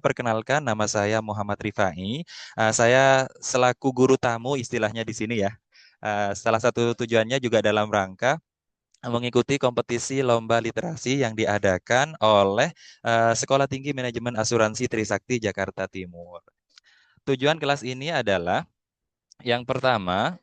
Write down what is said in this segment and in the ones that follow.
Perkenalkan, nama saya Muhammad Rifai. Saya selaku guru tamu istilahnya di sini ya. Salah satu tujuannya juga dalam rangka mengikuti kompetisi lomba literasi yang diadakan oleh Sekolah Tinggi Manajemen Asuransi Trisakti Jakarta Timur. Tujuan kelas ini adalah yang pertama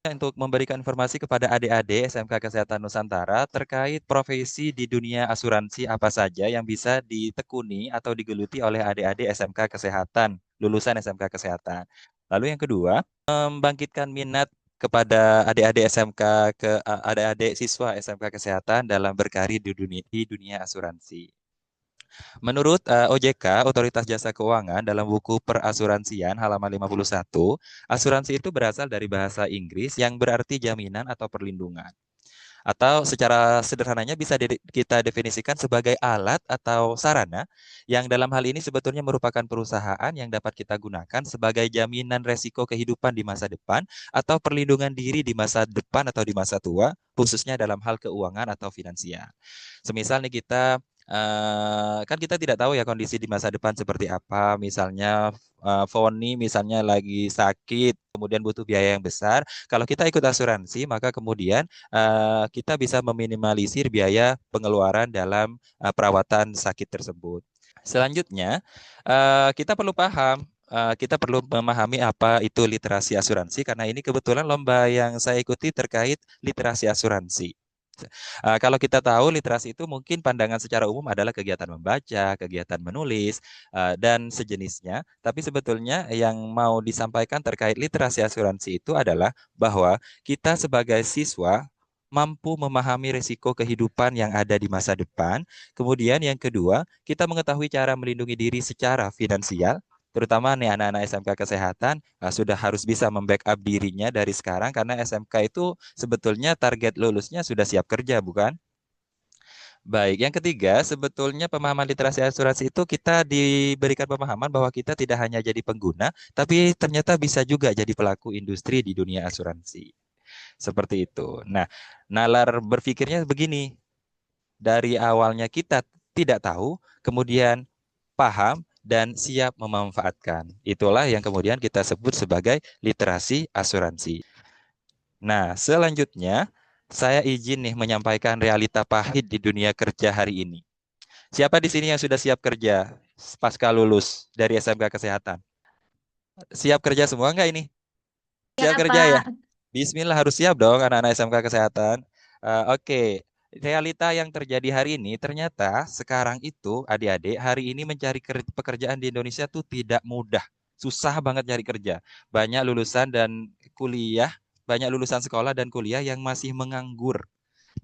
untuk memberikan informasi kepada adik-adik SMK Kesehatan Nusantara terkait profesi di dunia asuransi apa saja yang bisa ditekuni atau digeluti oleh adik-adik SMK Kesehatan, lulusan SMK Kesehatan. Lalu yang kedua, membangkitkan minat kepada adik-adik SMK adik-adik siswa SMK Kesehatan dalam berkarir di dunia asuransi. Menurut OJK, Otoritas Jasa Keuangan, dalam buku Perasuransian halaman 51, asuransi itu berasal dari bahasa Inggris yang berarti jaminan atau perlindungan. Atau secara sederhananya bisa kita definisikan sebagai alat atau sarana yang dalam hal ini sebetulnya merupakan perusahaan yang dapat kita gunakan sebagai jaminan resiko kehidupan di masa depan atau perlindungan diri di masa depan atau di masa tua, khususnya dalam hal keuangan atau finansial. Semisal nih kita kan kita tidak tahu ya kondisi di masa depan seperti apa. Misalnya Foni misalnya lagi sakit, kemudian butuh biaya yang besar. Kalau kita ikut asuransi, maka kemudian kita bisa meminimalisir biaya pengeluaran dalam perawatan sakit tersebut. Selanjutnya, kita perlu paham, kita perlu memahami apa itu literasi asuransi karena ini kebetulan lomba yang saya ikuti terkait literasi asuransi. Kalau kita tahu literasi itu mungkin pandangan secara umum adalah kegiatan membaca, kegiatan menulis, dan sejenisnya. Tapi sebetulnya yang mau disampaikan terkait literasi asuransi itu adalah bahwa kita sebagai siswa mampu memahami risiko kehidupan yang ada di masa depan. Kemudian yang kedua, kita mengetahui cara melindungi diri secara finansial, terutama nih anak-anak SMK Kesehatan sudah harus bisa membackup dirinya dari sekarang karena SMK itu sebetulnya target lulusnya sudah siap kerja, bukan? Baik, yang ketiga, sebetulnya pemahaman literasi asuransi itu kita diberikan pemahaman bahwa kita tidak hanya jadi pengguna, tapi ternyata bisa juga jadi pelaku industri di dunia asuransi. Seperti itu. Nah, nalar berpikirnya begini, dari awalnya kita tidak tahu, kemudian paham, dan siap memanfaatkan. Itulah yang kemudian kita sebut sebagai literasi asuransi. Nah, selanjutnya saya izin nih menyampaikan realita pahit di dunia kerja hari ini. Siapa di sini yang sudah siap kerja pasca lulus dari SMK Kesehatan? Siap kerja semua enggak ini? Ya, Siap kerja ya? Pak. Bismillah harus siap dong anak-anak SMK Kesehatan. Oke, realita yang terjadi hari ini ternyata sekarang itu adik-adik hari ini mencari pekerjaan di Indonesia tuh tidak mudah. Susah banget cari kerja. Banyak lulusan dan kuliah, banyak lulusan sekolah dan kuliah yang masih menganggur.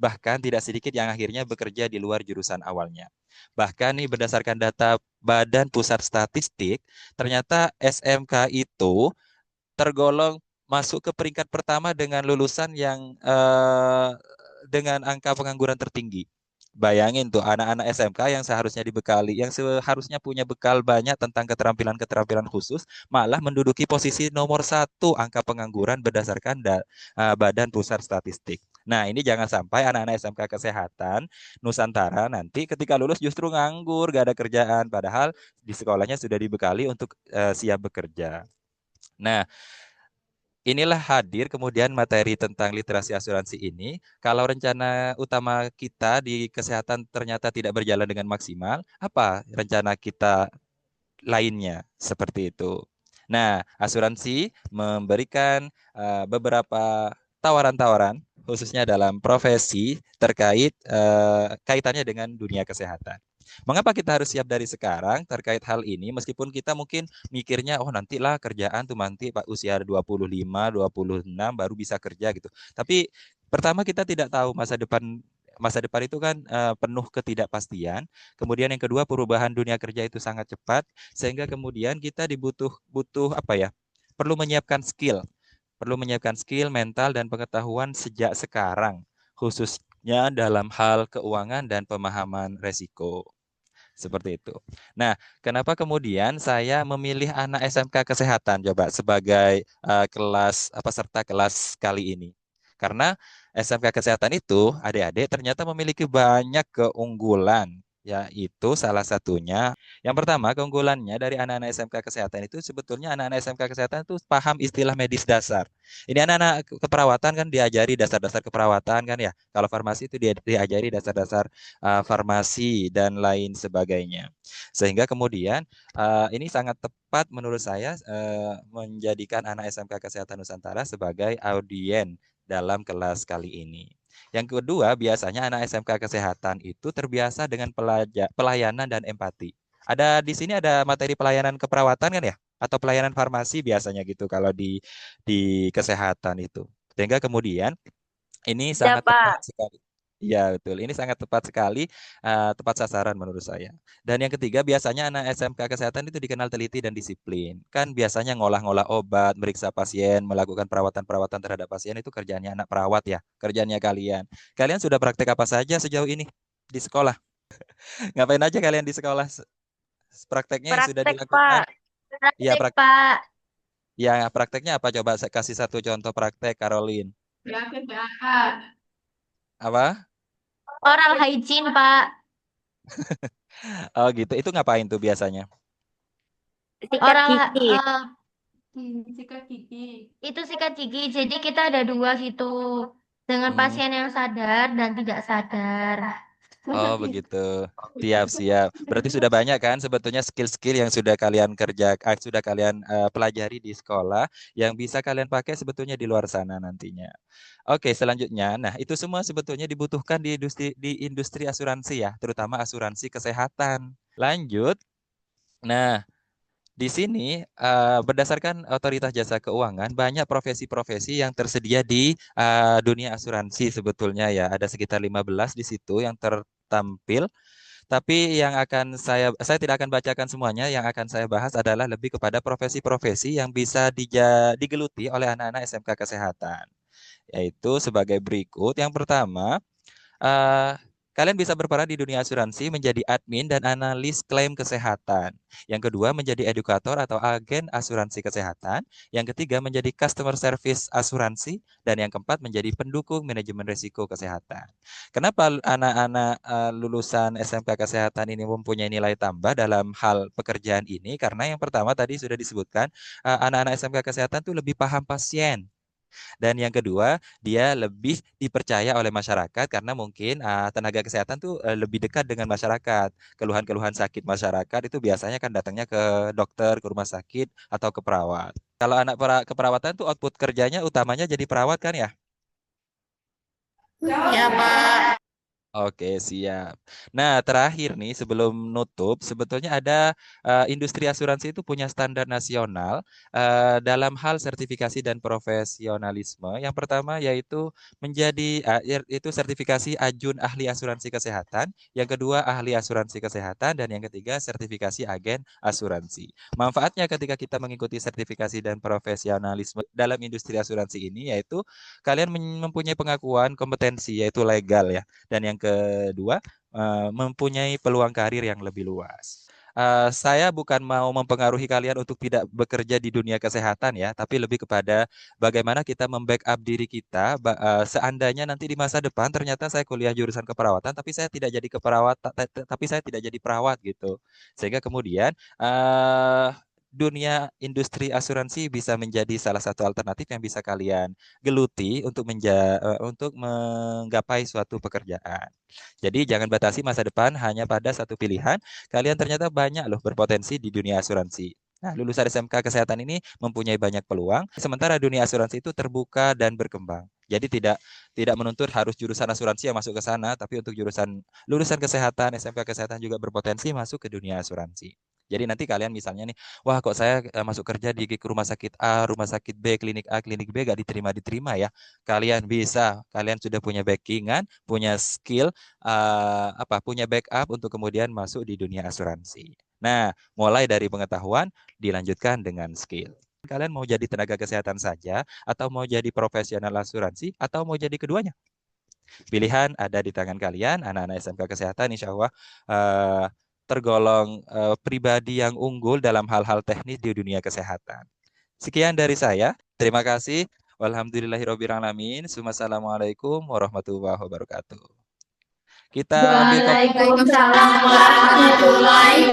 Bahkan tidak sedikit yang akhirnya bekerja di luar jurusan awalnya. Bahkan nih berdasarkan data Badan Pusat Statistik, ternyata SMK itu tergolong masuk ke peringkat pertama dengan lulusan yang dengan angka pengangguran tertinggi. Bayangin tuh anak-anak SMK yang seharusnya dibekali, yang seharusnya punya bekal banyak tentang keterampilan-keterampilan khusus, malah menduduki posisi nomor satu angka pengangguran berdasarkan Badan Pusat Statistik. Nah, ini jangan sampai anak-anak SMK Kesehatan Nusantara nanti ketika lulus justru nganggur, gak ada kerjaan, padahal di sekolahnya sudah dibekali untuk siap bekerja. Nah, inilah hadir kemudian materi tentang literasi asuransi ini. Kalau rencana utama kita di kesehatan ternyata tidak berjalan dengan maksimal, apa rencana kita lainnya? Seperti itu. Nah, asuransi memberikan beberapa tawaran-tawaran khususnya dalam profesi terkait kaitannya dengan dunia kesehatan. Mengapa kita harus siap dari sekarang terkait hal ini meskipun kita mungkin mikirnya oh nantilah kerjaan tuh nanti Pak usia 25, 26 baru bisa kerja gitu. Tapi pertama kita tidak tahu masa depan itu kan penuh ketidakpastian. Kemudian yang kedua perubahan dunia kerja itu sangat cepat sehingga kemudian kita butuh apa ya? Perlu menyiapkan skill mental dan pengetahuan sejak sekarang, khususnya dalam hal keuangan dan pemahaman resiko. Seperti itu. Nah, kenapa kemudian saya memilih anak SMK Kesehatan coba sebagai kelas peserta kelas kali ini? Karena SMK Kesehatan itu adik-adik ternyata memiliki banyak keunggulan. Ya, itu salah satunya. Yang pertama, keunggulannya dari anak-anak SMK Kesehatan itu sebetulnya anak-anak SMK Kesehatan itu paham istilah medis dasar. Ini anak-anak keperawatan kan diajari dasar-dasar keperawatan kan ya. Kalau farmasi itu dia diajari dasar-dasar farmasi dan lain sebagainya. Sehingga kemudian ini sangat tepat menurut saya menjadikan anak SMK Kesehatan Nusantara sebagai audien dalam kelas kali ini. Yang kedua, biasanya anak SMK Kesehatan itu terbiasa dengan pelayanan dan empati. Di sini ada materi pelayanan keperawatan kan ya? Atau pelayanan farmasi biasanya gitu kalau di kesehatan itu. Sehingga kemudian ini Ya, sangat tepat Pak. sekali. Iya, betul. Ini sangat tepat sekali, tepat sasaran menurut saya. Dan yang ketiga, biasanya anak SMK Kesehatan itu dikenal teliti dan disiplin. Kan biasanya ngolah-ngolah obat, meriksa pasien, melakukan perawatan-perawatan terhadap pasien itu kerjaannya anak perawat ya, kerjaannya kalian. Kalian sudah praktek apa saja sejauh ini di sekolah? Ngapain aja kalian di sekolah? Prakteknya yang sudah Praktek, dilakukan? Pak. Iya, Praktek, Pak. ya, prakteknya apa? Coba saya kasih satu contoh praktek, Caroline. Praktek apa? Apa? Oral hygiene, Pak. Oh gitu. Itu ngapain tuh biasanya? Sikat Oral gigi. Sikat gigi. Itu sikat gigi. Jadi kita ada dua gitu. Dengan Hmm. pasien yang sadar dan tidak sadar. Oh begitu. Siap, siap. Berarti sudah banyak kan sebetulnya skill-skill yang sudah kalian sudah kalian pelajari di sekolah yang bisa kalian pakai sebetulnya di luar sana nantinya. Oke, selanjutnya. Nah, itu semua sebetulnya dibutuhkan di industri asuransi ya, terutama asuransi kesehatan. Lanjut. Nah, di sini berdasarkan Otoritas Jasa Keuangan banyak profesi-profesi yang tersedia di dunia asuransi sebetulnya ya. Ada sekitar 15 di situ yang tertampil. Tapi yang akan saya tidak akan bacakan semuanya, yang akan saya bahas adalah lebih kepada profesi-profesi yang bisa digeluti oleh anak-anak SMK Kesehatan. Yaitu sebagai berikut. Yang pertama, eh, kalian bisa berperan di dunia asuransi menjadi admin dan analis klaim kesehatan. Yang kedua, menjadi edukator atau agen asuransi kesehatan. Yang ketiga, menjadi customer service asuransi. Dan yang keempat, menjadi pendukung manajemen risiko kesehatan. Kenapa anak-anak lulusan SMK Kesehatan ini mempunyai nilai tambah dalam hal pekerjaan ini? Karena yang pertama tadi sudah disebutkan, anak-anak SMK Kesehatan itu lebih paham pasien. Dan yang kedua, dia lebih dipercaya oleh masyarakat karena mungkin tenaga kesehatan tuh lebih dekat dengan masyarakat. Keluhan-keluhan sakit masyarakat itu biasanya kan datangnya ke dokter, ke rumah sakit, atau ke perawat. Kalau anak keperawatan tuh output kerjanya utamanya jadi perawat kan ya? Ya, Pak. Oke, siap. Nah, terakhir nih sebelum nutup, sebetulnya ada industri asuransi itu punya standar nasional dalam hal sertifikasi dan profesionalisme. Yang pertama yaitu itu sertifikasi Ajun Ahli Asuransi Kesehatan, yang kedua Ahli Asuransi Kesehatan, dan yang ketiga sertifikasi Agen Asuransi. Manfaatnya ketika kita mengikuti sertifikasi dan profesionalisme dalam industri asuransi ini yaitu kalian mempunyai pengakuan kompetensi yaitu legal ya. Dan yang kedua, mempunyai peluang karir yang lebih luas. Saya bukan mau mempengaruhi kalian untuk tidak bekerja di dunia kesehatan ya, tapi lebih kepada bagaimana kita membackup diri kita. Seandainya nanti di masa depan ternyata saya kuliah jurusan keperawatan, tapi saya tidak jadi keperawat, tapi saya tidak jadi perawat gitu. Sehingga kemudian dunia industri asuransi bisa menjadi salah satu alternatif yang bisa kalian geluti untuk menggapai suatu pekerjaan. Jadi jangan batasi masa depan hanya pada satu pilihan. Kalian ternyata banyak loh berpotensi di dunia asuransi. Nah, lulusan SMK Kesehatan ini mempunyai banyak peluang, sementara dunia asuransi itu terbuka dan berkembang. Jadi tidak tidak menuntut harus jurusan asuransi yang masuk ke sana, tapi untuk lulusan kesehatan, SMK Kesehatan juga berpotensi masuk ke dunia asuransi. Jadi nanti kalian misalnya nih, wah kok saya masuk kerja di rumah sakit A, rumah sakit B, klinik B gak diterima-diterima ya. Kalian sudah punya backingan, punya skill, punya backup untuk kemudian masuk di dunia asuransi. Nah, mulai dari pengetahuan dilanjutkan dengan skill. Kalian mau jadi tenaga kesehatan saja, atau mau jadi profesional asuransi, atau mau jadi keduanya? Pilihan ada di tangan kalian, anak-anak SMK Kesehatan, insya Allah tergolong pribadi yang unggul dalam hal-hal teknis di dunia kesehatan. Sekian dari saya. Terima kasih. Walhamdulillahirobbilalamin. Wassalamualaikum warahmatullahi wabarakatuh. Kita ambil Waalaikumsalam warahmatullahi